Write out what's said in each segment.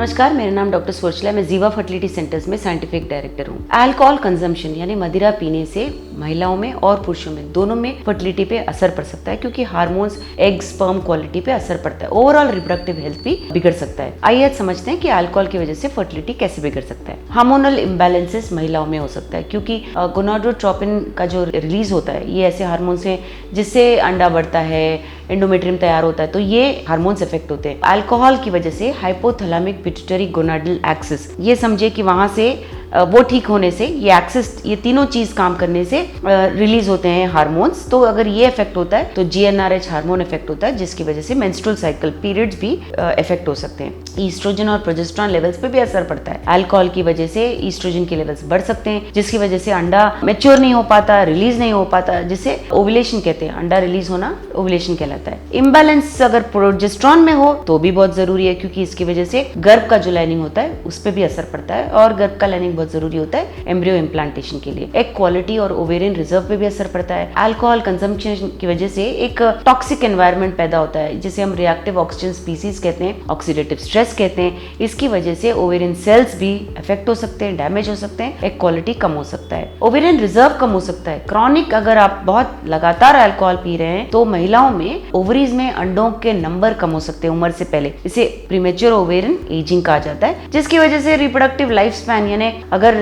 नमस्कार, मेरा नाम डॉक्टर स्वर्चला, मैं जीवा फर्टिलिटी सेंटर्स में साइंटिफिक डायरेक्टर हूँ। अल्कोहल कंजम्पशन यानी मदिरा पीने से महिलाओं में और पुरुषों में दोनों में फर्टिलिटी पे असर पड़ सकता है, क्योंकि हार्मोन्स एग स्पर्म क्वालिटी पे असर पड़ता है। ओवरऑल रिप्रोडक्टिव हेल्थ भी बिगड़ सकता है। आइए आज समझते हैं कि अल्कोहल की वजह से फर्टिलिटी कैसे बिगड़ सकता है। हार्मोनल इम्बैलेंसेस महिलाओं में हो सकता है, क्योंकि गोनाडोट्रोपिन का जो रिलीज होता है, ये ऐसे हार्मोन्स हैं जिससे अंडा बढ़ता है, एंडोमेट्रियम तैयार होता है, तो ये हार्मोन्स इफेक्ट होते हैं। अल्कोहल की वजह से हाइपोथैलेमिक पिट्यूटरी गोनाडल एक्सिस, ये समझिए कि वहां से वो ठीक होने से ये एक्सिस, ये तीनों चीज काम करने से रिलीज होते हैं हार्मोन्स। तो अगर ये इफेक्ट होता है तो जीएनआरएच हार्मोन इफेक्ट होता है, जिसकी वजह से मेंस्ट्रुअल साइकिल पीरियड्स भी इफेक्ट हो सकते हैं। ईस्ट्रोजन और प्रोजेस्टेरॉन लेवल्स पे भी असर पड़ता है। अल्कोहल की वजह से ईस्ट्रोजन के लेवल्स बढ़ सकते हैं, जिसकी वजह से अंडा मैच्योर नहीं हो पाता, रिलीज नहीं हो पाता, जिसे ओव्यूलेशन कहते हैं। अंडा रिलीज होना ओव्यूलेशन कहलाता है। इम्बैलेंस अगर प्रोजेस्टेरॉन में हो तो भी बहुत जरूरी है, क्योंकि इसकी वजह से गर्भ का जो लाइनिंग होता है उस पर भी असर पड़ता है, और गर्भ का लाइनिंग बहुत जरूरी होता है एम्ब्रियो इम्प्लांटेशन के लिए। एग क्वालिटी और ओवेरियन रिजर्व पे भी असर पड़ता है। अल्कोहल कंजम्पशन की वजह से एक टॉक्सिक एनवायरनमेंट पैदा होता है, जिसे हम रिएक्टिव ऑक्सीजन स्पीसीज कहते हैं, ऑक्सीडेटिव स्ट्रेस कहते हैं। इसकी वजह से ओवेरियन सेल्स भी इफेक्ट हो सकते हैं, डैमेज हो सकते हैं, एग क्वालिटी कम हो सकता है, ओवेरियन रिजर्व कम हो सकता है। क्रॉनिक अगर आप बहुत लगातार अल्कोहल पी रहे हैं तो महिलाओं में ओवरीज में अंडों के नंबर कम हो सकते हैं उम्र से पहले। इसे प्रीमेच्योर ओवेरियन एजिंग कहा जाता है, जिसकी वजह से रिप्रोडक्टिव लाइफ स्पैन, यानी अगर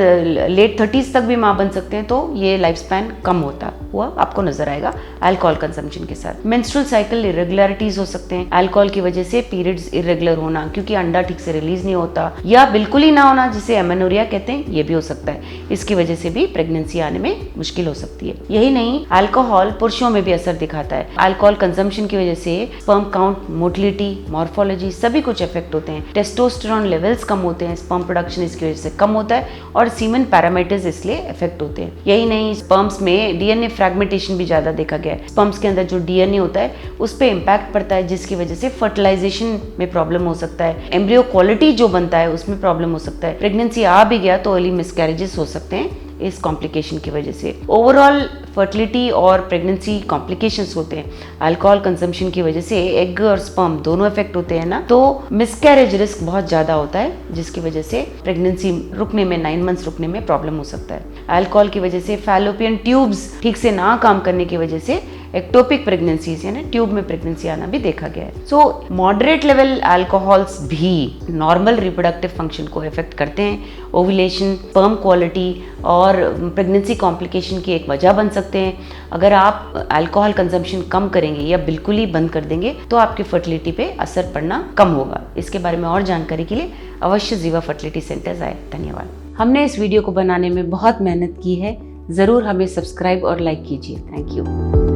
लेट 30s तक भी मां बन सकते हैं तो ये लाइफ स्पैन कम होता हुआ आपको नजर आएगा अल्कोहल कंजम्पशन के साथ। मेंस्ट्रुअल साइकिल इरेगुलरिटीज हो सकते हैं अल्कोहल की वजह से। पीरियड्स इरेगुलर होना, क्योंकि अंडा ठीक से रिलीज नहीं होता, या बिल्कुल ही ना होना, जिसे एमेनोरिया कहते हैं, ये भी हो सकता है। इसकी वजह से भी प्रेगनेंसी आने में मुश्किल हो सकती है। यही नहीं, अल्कोहल पुरुषों में भी असर दिखाता है। अल्कोहल कंजम्पशन की वजह से स्पर्म काउंट, मोटिलिटी, मॉर्फोलॉजी सभी कुछ इफेक्ट होते हैं। टेस्टोस्टेरोन लेवल्स कम होते हैं, स्पर्म प्रोडक्शन इसकी वजह से कम होता है, और सीमेन पैरामीटर्स इसलिए इफेक्ट होते हैं। यही नहीं, स्पर्म्स में डीएनए फ्रैगमेंटेशन भी ज्यादा देखा गया है। स्पर्म्स के अंदर जो डीएनए होता है उस पे इम्पैक्ट पड़ता है, जिसकी वजह से फर्टिलाइजेशन में प्रॉब्लम हो सकता है। एम्ब्रियो क्वालिटी जो बनता है उसमें प्रॉब्लम हो सकता है। प्रेगनेंसी आ भी गया तो अर्ली मिसकैरेजेस हो सकते हैं इस कॉम्प्लिकेशन की वजह से। ओवरऑल फर्टिलिटी और प्रेगनेंसी कॉम्प्लिकेशंस होते हैं अल्कोहल कंजम्पशन की वजह से। एग और स्पर्म दोनों इफेक्ट होते हैं ना, तो मिसकैरेज रिस्क बहुत ज्यादा होता है, जिसकी वजह से प्रेगनेंसी रुकने में, 9 मंथ्स रुकने में प्रॉब्लम हो सकता है। अल्कोहल की वजह से फैलोपियन ट्यूब्स ठीक से ना काम करने की वजह से एक्टोपिक प्रेगनेंसीज यानी ट्यूब में प्रेगनेंसी आना भी देखा गया है। सो मॉडरेट लेवल अल्कोहल्स भी नॉर्मल रिप्रोडक्टिव फंक्शन को इफेक्ट करते हैं। ओव्यूलेशन, स्पर्म क्वालिटी और प्रेगनेंसी कॉम्प्लिकेशन की एक वजह बन सकते हैं। अगर आप अल्कोहल कंजम्पशन कम करेंगे या बिल्कुल ही बंद कर देंगे तो आपकी फर्टिलिटी पे असर पड़ना कम होगा। इसके बारे में और जानकारी के लिए अवश्य जीवा फर्टिलिटी सेंटर्स आए। धन्यवाद। हमने इस वीडियो को बनाने में बहुत मेहनत की है, जरूर हमें सब्सक्राइब और लाइक कीजिए। Thank you.